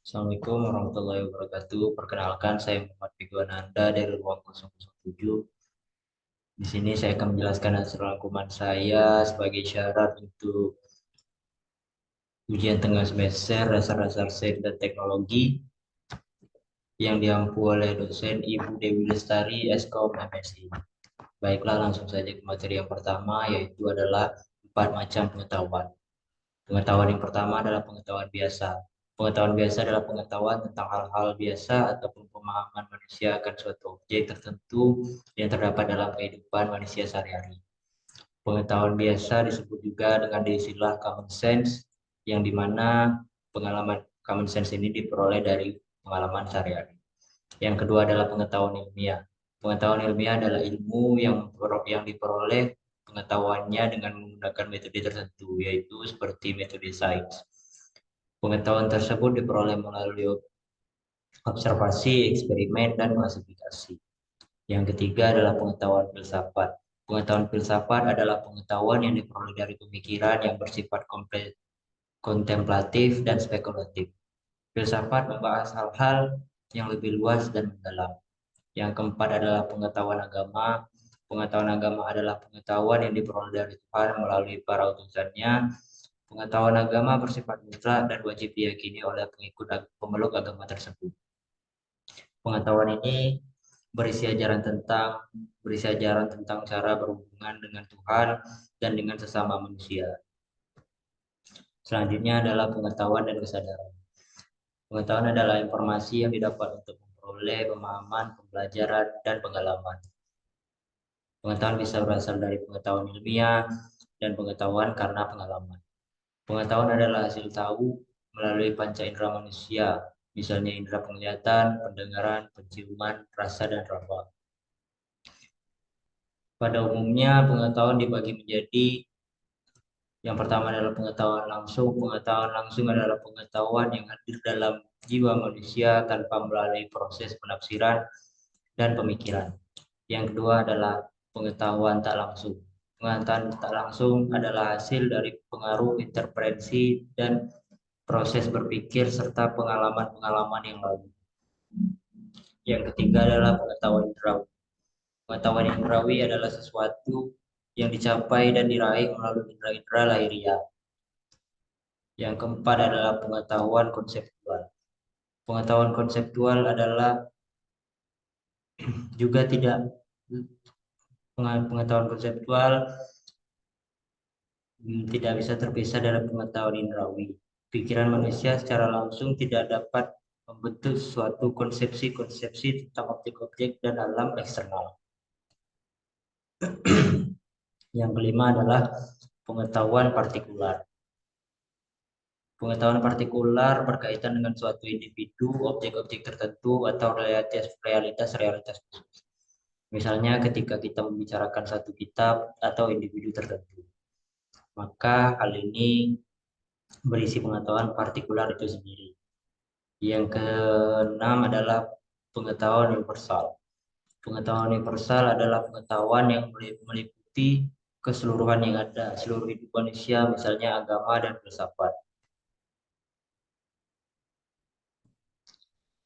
Assalamualaikum warahmatullahi wabarakatuh. Perkenalkan, saya Muhammad Figo Ananda dari Ruang 007. Di sini saya akan menjelaskan hasil rangkuman saya sebagai syarat untuk ujian tengah semester dasar-dasar sains dan teknologi yang diampu oleh dosen Ibu Dewi Lestari, Eskom MSI. Baiklah, langsung saja ke materi yang pertama, yaitu adalah 4 macam pengetahuan. Pengetahuan yang pertama adalah pengetahuan biasa. Pengetahuan biasa adalah pengetahuan tentang hal-hal biasa ataupun pemahaman manusia akan suatu objek tertentu yang terdapat dalam kehidupan manusia sehari-hari. Pengetahuan biasa disebut juga dengan istilah common sense, yang dimana pengalaman common sense ini diperoleh dari pengalaman sehari-hari. Yang kedua adalah pengetahuan ilmiah. Pengetahuan ilmiah adalah ilmu yang diperoleh pengetahuannya dengan menggunakan metode tertentu, yaitu seperti metode sains. Pengetahuan tersebut diperoleh melalui observasi, eksperimen, dan klasifikasi. Yang ketiga adalah pengetahuan filsafat. Pengetahuan filsafat adalah pengetahuan yang diperoleh dari pemikiran yang bersifat kontemplatif dan spekulatif. Filsafat membahas hal-hal yang lebih luas dan mendalam. Yang keempat adalah pengetahuan agama. Pengetahuan agama adalah pengetahuan yang diperoleh dari Tuhan melalui para utusannya. Pengetahuan agama bersifat mutlak dan wajib diyakini oleh pemeluk agama tersebut. Pengetahuan ini berisi ajaran tentang cara berhubungan dengan Tuhan dan dengan sesama manusia. Selanjutnya adalah pengetahuan dan kesadaran. Pengetahuan adalah informasi yang didapat untuk memperoleh pemahaman, pembelajaran, dan pengalaman. Pengetahuan bisa berasal dari pengetahuan ilmiah dan pengetahuan karena pengalaman. Pengetahuan adalah hasil tahu melalui panca indera manusia, misalnya indera penglihatan, pendengaran, penciuman, rasa, dan raba. Pada umumnya, pengetahuan dibagi menjadi yang pertama adalah pengetahuan langsung. Pengetahuan langsung adalah pengetahuan yang hadir dalam jiwa manusia tanpa melalui proses penafsiran dan pemikiran. Yang kedua adalah pengetahuan tak langsung. Pengetahuan tak langsung adalah hasil dari pengaruh interferensi dan proses berpikir serta pengalaman-pengalaman yang lalu. Yang ketiga adalah pengetahuan indrawi. Pengetahuan indrawi adalah sesuatu yang dicapai dan diraih melalui indera-indera lahiriah. Yang keempat adalah pengetahuan konseptual. Pengetahuan konseptual adalah juga tidak pengetahuan konseptual tidak bisa terpisah dari pengetahuan indrawi. Pikiran manusia secara langsung tidak dapat membentuk suatu konsepsi-konsepsi tentang objek-objek dan alam eksternal. Yang kelima adalah pengetahuan partikular. Pengetahuan partikular berkaitan dengan suatu individu, objek-objek tertentu, atau realitas-realitas khusus. Misalnya ketika kita membicarakan satu kitab atau individu tertentu, maka hal ini berisi pengetahuan partikular itu sendiri. Yang keenam adalah pengetahuan universal. Pengetahuan universal adalah pengetahuan yang meliputi keseluruhan yang ada, seluruh hidup manusia, misalnya agama dan filsafat.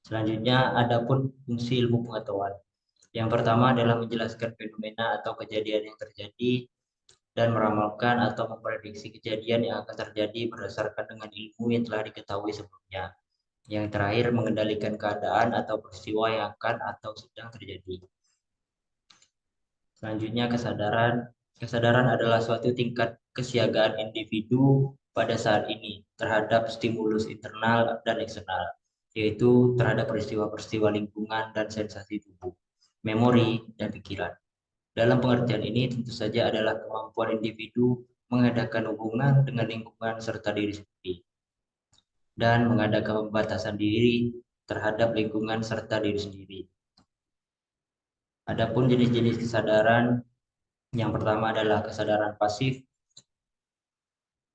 Selanjutnya, adapun fungsi ilmu pengetahuan. Yang pertama adalah menjelaskan fenomena atau kejadian yang terjadi dan meramalkan atau memprediksi kejadian yang akan terjadi berdasarkan dengan ilmu yang telah diketahui sebelumnya. Yang terakhir, mengendalikan keadaan atau peristiwa yang akan atau sedang terjadi. Selanjutnya, kesadaran. Kesadaran adalah suatu tingkat kesiagaan individu pada saat ini terhadap stimulus internal dan eksternal, yaitu terhadap peristiwa-peristiwa lingkungan dan sensasi tubuh, memori, dan pikiran. Dalam pengertian ini tentu saja adalah kemampuan individu mengadakan hubungan dengan lingkungan serta diri sendiri dan mengadakan pembatasan diri terhadap lingkungan serta diri sendiri. Adapun jenis-jenis kesadaran, yang pertama adalah kesadaran pasif.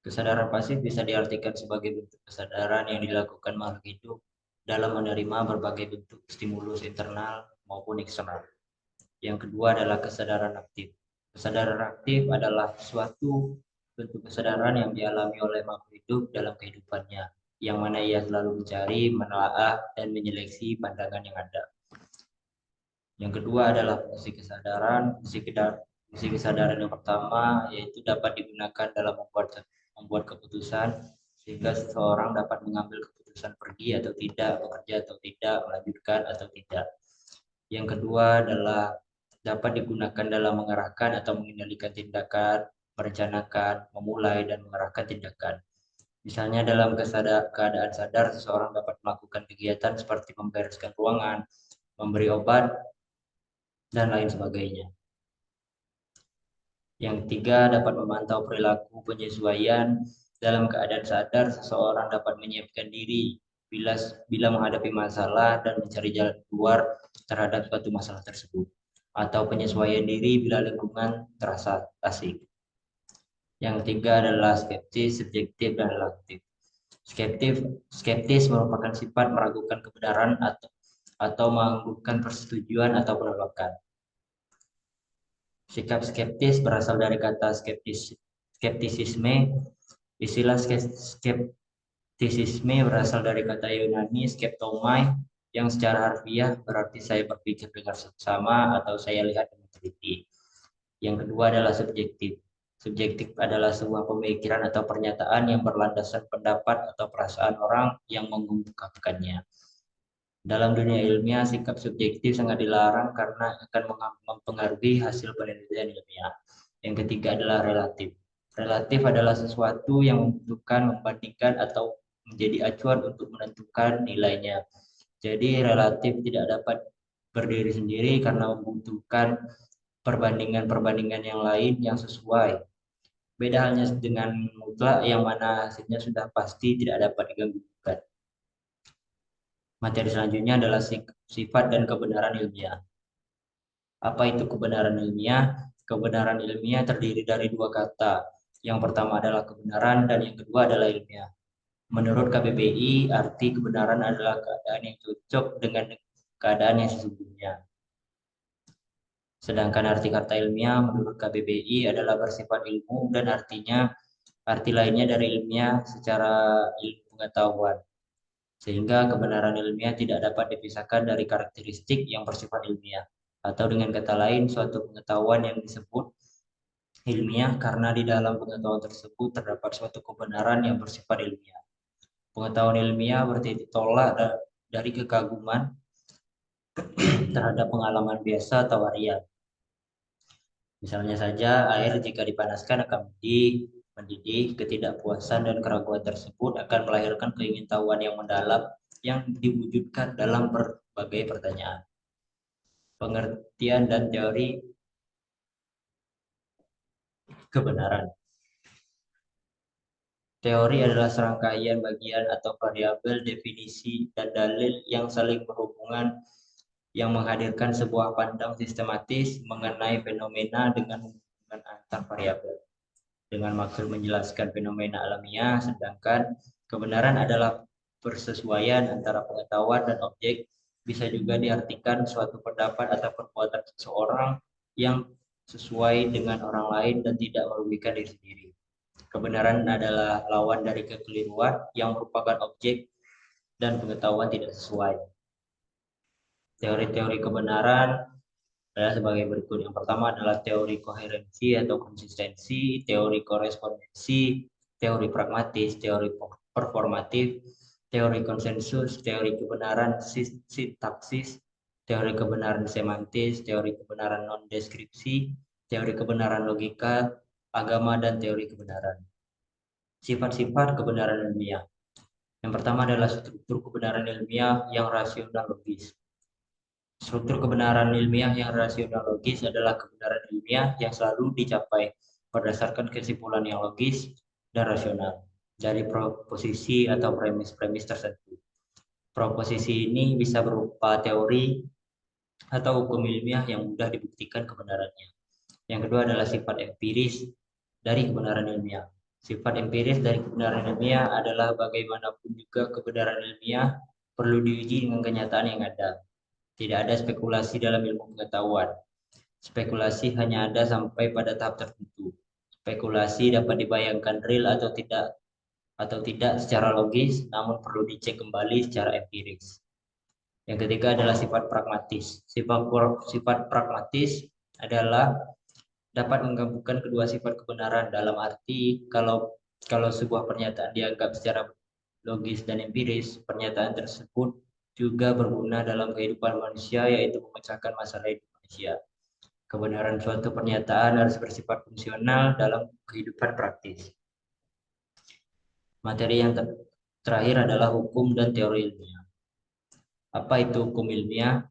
Kesadaran pasif bisa diartikan sebagai bentuk kesadaran yang dilakukan makhluk hidup dalam menerima berbagai bentuk stimulus internal maupun eksternal. Yang kedua adalah kesadaran aktif. Kesadaran aktif adalah suatu bentuk kesadaran yang dialami oleh makhluk hidup dalam kehidupannya. yang mana ia selalu mencari, menelaah, dan menyeleksi pandangan yang ada. Yang kedua adalah fungsi kesadaran. Fungsi kesadaran yang pertama yaitu dapat digunakan dalam membuat keputusan sehingga seseorang dapat mengambil keputusan pergi atau tidak, bekerja atau tidak, melanjutkan atau tidak. Yang kedua adalah dapat digunakan dalam mengarahkan atau mengendalikan tindakan, merencanakan, memulai, dan mengarahkan tindakan. Misalnya dalam keadaan sadar, seseorang dapat melakukan kegiatan seperti membereskan ruangan, memberi obat, dan lain sebagainya. Yang ketiga, dapat memantau perilaku penyesuaian. Dalam keadaan sadar, seseorang dapat menyiapkan diri bila menghadapi masalah dan mencari jalan keluar terhadap suatu masalah tersebut. Atau penyesuaian diri bila lingkungan terasa asing. Yang ketiga adalah skeptis, subjektif, dan relatif. Skeptis merupakan sifat meragukan kebenaran atau menganggurkan persetujuan atau penolakan. Sikap skeptis berasal dari kata skeptisisme. Istilah skeptisisme berasal dari kata Yunani skeptomai yang secara harfiah berarti saya berpikir dengan seksama atau saya lihat dengan teliti. Yang kedua adalah subjektif. Subjektif adalah sebuah pemikiran atau pernyataan yang berlandaskan pendapat atau perasaan orang yang mengungkapkannya. Dalam dunia ilmiah, sikap subjektif sangat dilarang karena akan mempengaruhi hasil penelitian ilmiah. Yang ketiga adalah relatif. Relatif adalah sesuatu yang membutuhkan, membandingkan, atau menjadi acuan untuk menentukan nilainya. Jadi relatif tidak dapat berdiri sendiri karena membutuhkan perbandingan-perbandingan yang lain yang sesuai. Beda halnya dengan mutlak yang mana hasilnya sudah pasti tidak dapat diganggu-gugat. Materi selanjutnya adalah sifat dan kebenaran ilmiah. Apa itu kebenaran ilmiah? Kebenaran ilmiah terdiri dari dua kata. Yang pertama adalah kebenaran dan yang kedua adalah ilmiah. Menurut KBBI, arti kebenaran adalah keadaan yang cocok dengan keadaan yang sesungguhnya. Sedangkan arti kata ilmiah menurut KBBI adalah bersifat ilmu dan arti lainnya dari ilmiah secara ilmu pengetahuan. Sehingga kebenaran ilmiah tidak dapat dipisahkan dari karakteristik yang bersifat ilmiah. Atau dengan kata lain, suatu pengetahuan yang disebut ilmiah karena di dalam pengetahuan tersebut terdapat suatu kebenaran yang bersifat ilmiah. Pengetahuan ilmiah bertitik tolak dari kekaguman terhadap pengalaman biasa atau harian. Misalnya saja, air jika dipanaskan akan mendidih, ketidakpuasan dan keraguan tersebut akan melahirkan keingintahuan yang mendalam yang diwujudkan dalam berbagai pertanyaan. Pengertian dan teori kebenaran. Teori adalah serangkaian bagian atau variabel, definisi, dan dalil yang saling berhubungan yang menghadirkan sebuah pandang sistematis mengenai fenomena dengan hubungan antar variabel dengan maksud menjelaskan fenomena alamiah, sedangkan kebenaran adalah persesuaian antara pengetahuan dan objek, bisa juga diartikan suatu pendapat atau perbuatan seseorang yang sesuai dengan orang lain dan tidak merugikan diri sendiri. Kebenaran adalah lawan dari kekeliruan yang merupakan objek dan pengetahuan tidak sesuai. Teori-teori kebenaran adalah sebagai berikut. Yang pertama adalah teori koherensi atau konsistensi, teori korespondensi, teori pragmatis, teori performatif, teori konsensus, teori kebenaran sintaksis, teori kebenaran semantis, teori kebenaran non-deskripsi, teori kebenaran logika, agama, dan teori kebenaran. Sifat-sifat kebenaran ilmiah. Yang pertama adalah struktur kebenaran ilmiah yang rasional logis. Struktur kebenaran ilmiah yang rasional logis adalah kebenaran ilmiah yang selalu dicapai berdasarkan kesimpulan yang logis dan rasional dari proposisi atau premis-premis tertentu. Proposisi ini bisa berupa teori atau hukum ilmiah yang mudah dibuktikan kebenarannya. Yang kedua adalah sifat empiris dari kebenaran ilmiah. Sifat empiris dari kebenaran ilmiah adalah bagaimanapun juga kebenaran ilmiah perlu diuji dengan kenyataan yang ada. Tidak ada spekulasi dalam ilmu pengetahuan. Spekulasi hanya ada sampai pada tahap tertentu. Spekulasi dapat dibayangkan real atau tidak atau tidak secara logis, namun perlu dicek kembali secara empiris. Yang ketiga adalah sifat pragmatis. Sifat pragmatis adalah dapat menggabungkan kedua sifat kebenaran dalam arti kalau sebuah pernyataan dianggap secara logis dan empiris, pernyataan tersebut juga berguna dalam kehidupan manusia, yaitu memecahkan masalah hidup manusia. Kebenaran suatu pernyataan harus bersifat fungsional dalam kehidupan praktis. Materi yang terakhir adalah hukum dan teori ilmiah. Apa itu hukum ilmiah?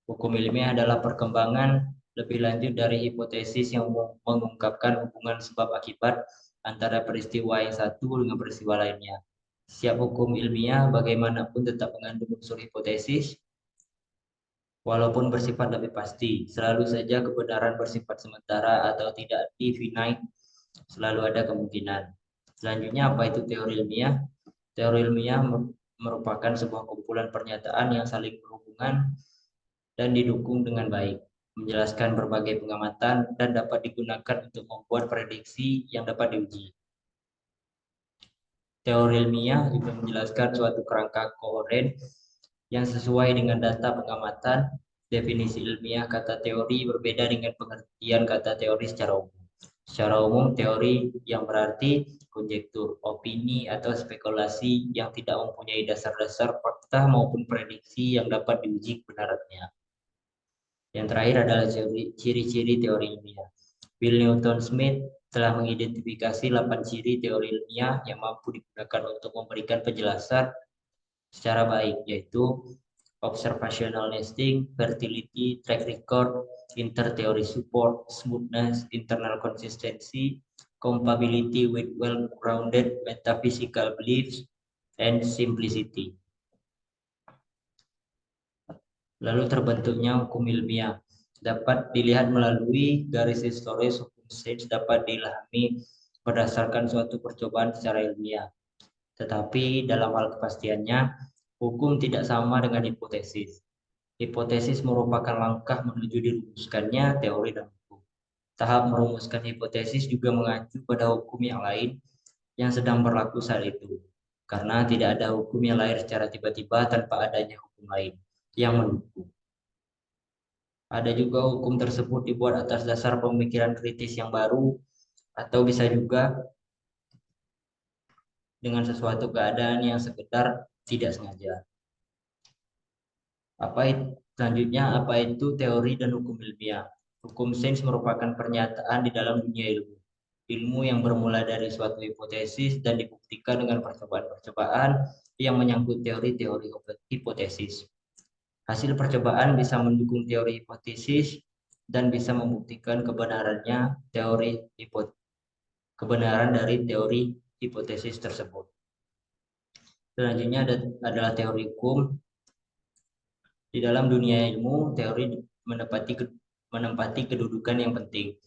Hukum ilmiah adalah perkembangan lebih lanjut dari hipotesis yang mengungkapkan hubungan sebab akibat antara peristiwa yang satu dengan peristiwa lainnya. Setiap hukum ilmiah bagaimanapun tetap mengandung unsur hipotesis, walaupun bersifat lebih pasti. Selalu saja kebenaran bersifat sementara atau tidak definite, selalu ada kemungkinan. Selanjutnya, apa itu teori ilmiah? Teori ilmiah merupakan sebuah kumpulan pernyataan yang saling berhubungan dan didukung dengan baik, menjelaskan berbagai pengamatan dan dapat digunakan untuk membuat prediksi yang dapat diuji. Teori ilmiah juga menjelaskan suatu kerangka kohen yang sesuai dengan data pengamatan. Definisi ilmiah kata teori berbeda dengan pengertian kata teori secara umum. Secara umum, teori yang berarti konjektur, opini, atau spekulasi yang tidak mempunyai dasar-dasar fakta maupun prediksi yang dapat diuji kebenarannya. Yang terakhir adalah ciri-ciri teori ilmiah. Bill Newton Smith telah mengidentifikasi 8 ciri teori ilmiah yang mampu digunakan untuk memberikan penjelasan secara baik, yaitu observational nesting, fertility, track record, inter-theory support, smoothness, internal consistency, compatibility with well-grounded metaphysical beliefs, and simplicity. Lalu terbentuknya hukum ilmiah dapat dilihat melalui garis historis. Hukum sains dapat diilhami berdasarkan suatu percobaan secara ilmiah. Tetapi dalam hal kepastiannya, hukum tidak sama dengan hipotesis. Hipotesis merupakan langkah menuju dirumuskannya teori dan hukum. Tahap merumuskan hipotesis juga mengacu pada hukum yang lain yang sedang berlaku saat itu. Karena tidak ada hukum yang lahir secara tiba-tiba tanpa adanya hukum lain yang mendukung. Ada juga hukum tersebut dibuat atas dasar pemikiran kritis yang baru, atau bisa juga dengan sesuatu keadaan yang sekedar tidak sengaja. Selanjutnya, apa itu teori dan hukum ilmiah? Hukum sains merupakan pernyataan di dalam dunia ilmu. Ilmu yang bermula dari suatu hipotesis dan dibuktikan dengan percobaan-percobaan yang menyangkut teori-teori hipotesis. Hasil percobaan bisa mendukung teori hipotesis dan bisa membuktikan kebenaran dari teori hipotesis tersebut. Selanjutnya adalah teori hukum. Di dalam dunia ilmu, teori menempati kedudukan yang penting.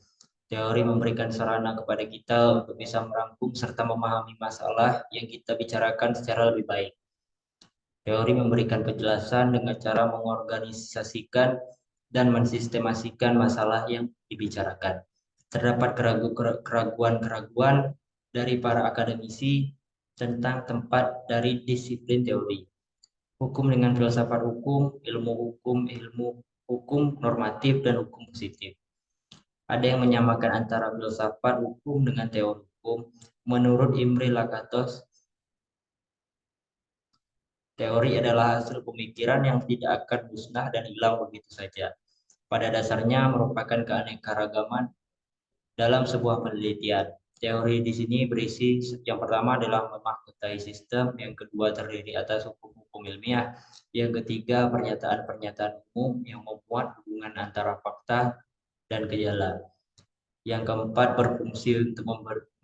Teori memberikan sarana kepada kita untuk bisa merangkum serta memahami masalah yang kita bicarakan secara lebih baik. Teori memberikan penjelasan dengan cara mengorganisasikan dan mensistemasikan masalah yang dibicarakan. Terdapat keraguan-keraguan dari para akademisi tentang tempat dari disiplin teori. Hukum dengan filsafat hukum, ilmu hukum normatif, dan hukum positif. Ada yang menyamakan antara filsafat hukum dengan teori hukum. Menurut Imre Lakatos, teori adalah hasil pemikiran yang tidak akan musnah dan hilang begitu saja. Pada dasarnya merupakan keanekaragaman dalam sebuah penelitian. Teori di sini berisi yang pertama adalah memahkotai sistem, yang kedua terdiri atas hukum-hukum ilmiah, yang ketiga pernyataan-pernyataan umum yang memuat hubungan antara fakta dan gejala. Yang keempat berfungsi untuk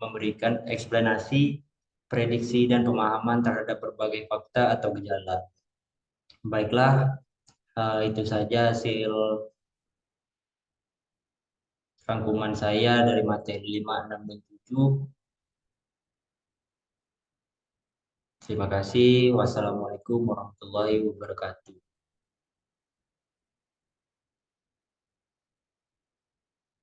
memberikan eksplanasi, prediksi, dan pemahaman terhadap berbagai fakta atau gejala. Baiklah, itu saja hasil rangkuman saya dari materi 5, 6, dan 7. Terima kasih. Wassalamualaikum warahmatullahi wabarakatuh.